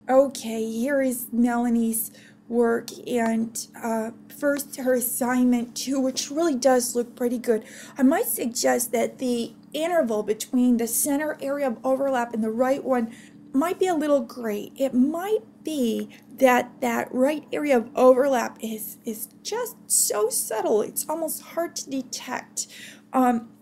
Okay, here is Melanie's work, and first her assignment 2, which really does look pretty good. I might suggest that the interval between the center area of overlap and the right one might be a little gray. It might be that that right area of overlap is just so subtle, it's almost hard to detect.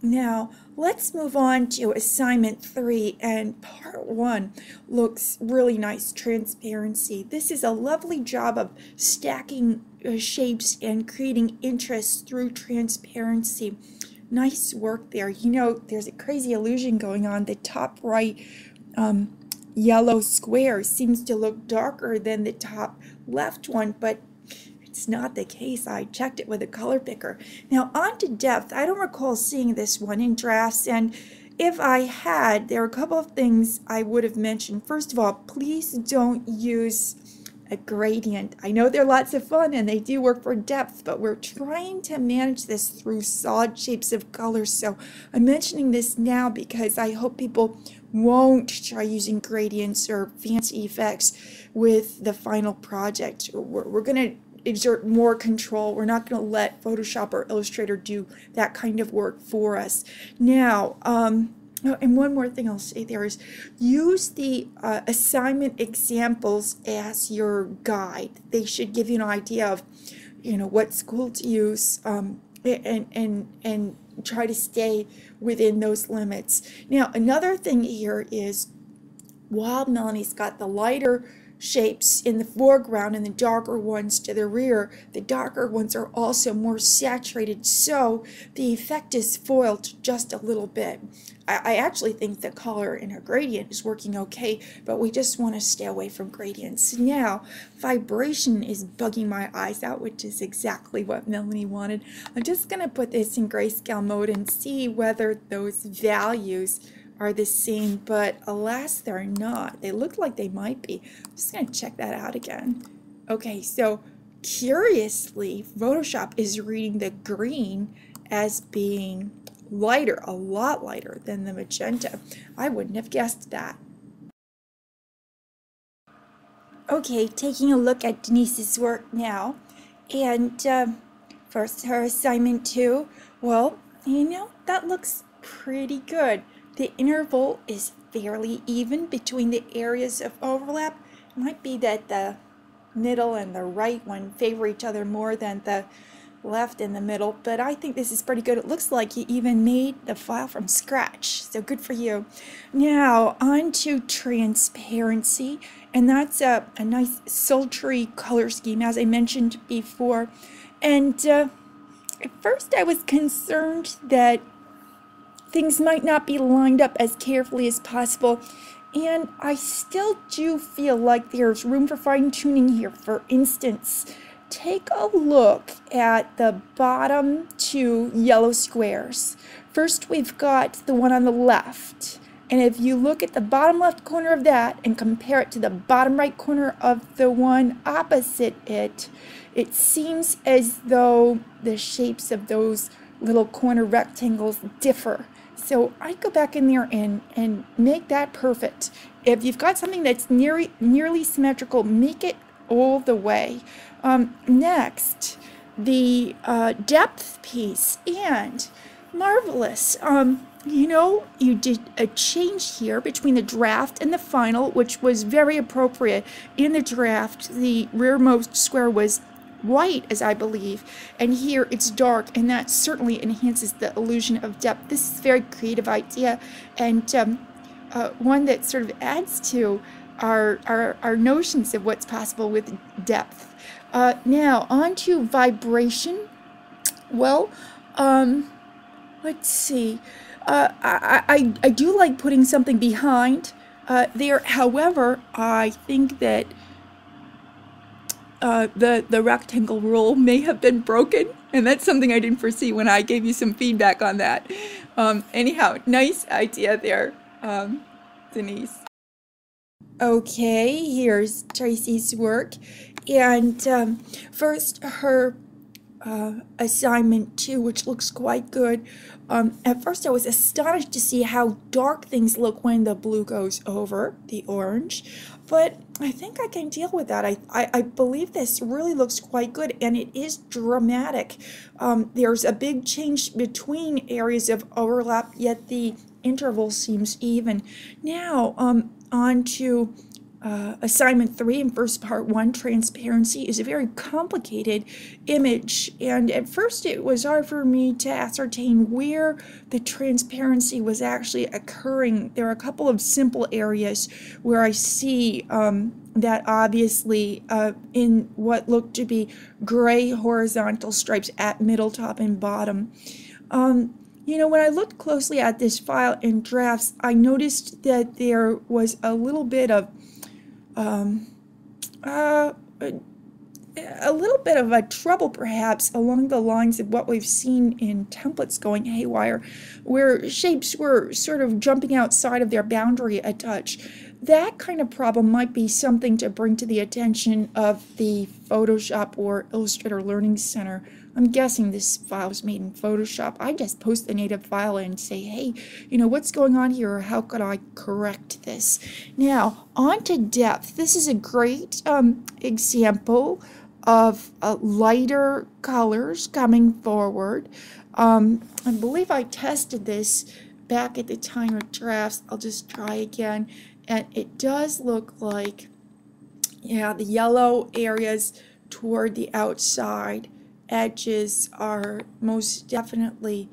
Now, let's move on to assignment 3, and part 1 looks really nice, transparency. This is a lovely job of stacking shapes and creating interest through transparency. Nice work there. You know, there's a crazy illusion going on. The top right yellow square seems to look darker than the top left one, but it's not the case. I checked it with a color picker. Now on to depth. I don't recall seeing this one in drafts, and if I had, there are a couple of things I would have mentioned. First of all, please don't use a gradient. I know they're lots of fun and they do work for depth, but we're trying to manage this through solid shapes of color. So I'm mentioning this now because I hope people won't try using gradients or fancy effects with the final project. We're going to exert more control. We're not going to let Photoshop or Illustrator do that kind of work for us. Now, and one more thing I'll say there is use the assignment examples as your guide. They should give you an idea of, you know, what school to use, and try to stay within those limits. Now, another thing here is, while Melanie's got the lighter shapes in the foreground and the darker ones to the rear, the darker ones are also more saturated, so the effect is foiled just a little bit. I actually think the color in her gradient is working okay, but we just want to stay away from gradients. Now, vibration is bugging my eyes out, which is exactly what Melanie wanted. I'm just going to put this in grayscale mode and see whether those values are the same, but alas, they're not. They look like they might be. I'm just going to check that out again. Okay, so curiously, Photoshop is reading the green as being lighter, a lot lighter than the magenta. I wouldn't have guessed that. Okay, taking a look at Denise's work now, and first her assignment 2. Well, you know, that looks pretty good. The interval is fairly even between the areas of overlap. It might be that the middle and the right one favor each other more than the left and the middle, but I think this is pretty good. It looks like you even made the file from scratch, so good for you. Now on to transparency, and that's a nice sultry color scheme, as I mentioned before. And at first I was concerned that things might not be lined up as carefully as possible, and I still do feel like there's room for fine-tuning here. For instance, take a look at the bottom 2 yellow squares. First, we've got the one on the left, and if you look at the bottom left corner of that and compare it to the bottom right corner of the one opposite it, it seems as though the shapes of those little corner rectangles differ. So I'd go back in there and make that perfect. If you've got something that's nearly symmetrical, make it all the way. Next, the depth piece, and marvelous. You know, you did a change here between the draft and the final, which was very appropriate. In the draft, the rearmost square was white, as I believe, and here it's dark, and that certainly enhances the illusion of depth. This is a very creative idea, and one that sort of adds to our notions of what's possible with depth. Now on to vibration. Well, let's see. I do like putting something behind there. However, I think that the rectangle rule may have been broken, and that's something I didn't foresee when I gave you some feedback on that. Anyhow, nice idea there, Denise. Okay, here's Tracy's work, and first her assignment 2, which looks quite good. At first I was astonished to see how dark things look when the blue goes over the orange, but I think I can deal with that. I believe this really looks quite good, and it is dramatic. There's a big change between areas of overlap, yet the interval seems even. Now, on to assignment 3 in first part 1. Transparency is a very complicated image, and at first it was hard for me to ascertain where the transparency was actually occurring. There are a couple of simple areas where I see that obviously in what looked to be gray horizontal stripes at middle, top, and bottom. You know, when I looked closely at this file in drafts, I noticed that there was a little bit of a little bit of a trouble perhaps along the lines of what we've seen in templates going haywire, where shapes were sort of jumping outside of their boundary a touch. That kind of problem might be something to bring to the attention of the Photoshop or Illustrator Learning Center. I'm guessing this file was made in Photoshop. I just post the native file and say, hey, you know, what's going on here, or how could I correct this? Now, on to depth. This is a great example of lighter colors coming forward. I believe I tested this back at the time of drafts. I'll just try again. And it does look like, yeah, the yellow areas toward the outside edges are most definitely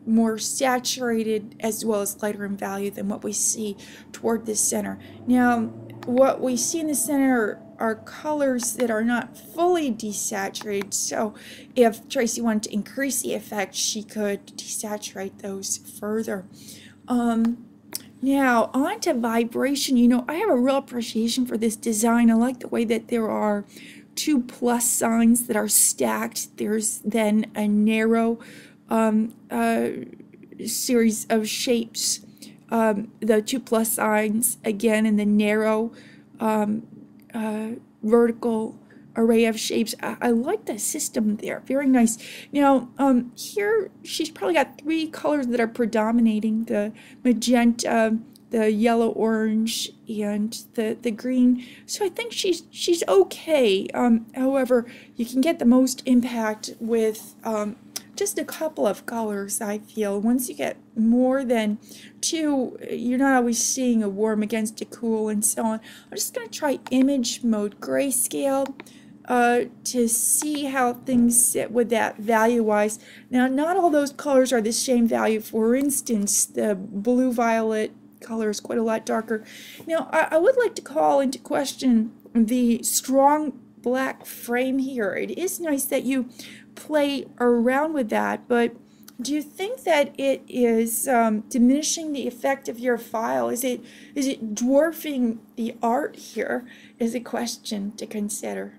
more saturated as well as lighter in value than what we see toward the center. Now, what we see in the center are colors that are not fully desaturated, so if Tracy wanted to increase the effect, she could desaturate those further. Now, on to vibration. You know, I have a real appreciation for this design. I like the way that there are 2 plus signs that are stacked. There's then a narrow series of shapes. The 2 plus signs again in the narrow vertical array of shapes. I like the system there. Very nice. Now, here she's probably got 3 colors that are predominating: the magenta, the yellow orange, and the green. So I think she's okay. However, you can get the most impact with just a couple of colors, I feel. Once you get more than 2, you're not always seeing a warm against a cool and so on. I'm just going to try image mode grayscale to see how things sit with that value-wise. Now, not all those colors are the same value. For instance, the blue-violet color is quite a lot darker. Now, I would like to call into question the strong black frame here. It is nice that you play around with that, but do you think that it is diminishing the effect of your file? Is it dwarfing the art here? Is a question to consider.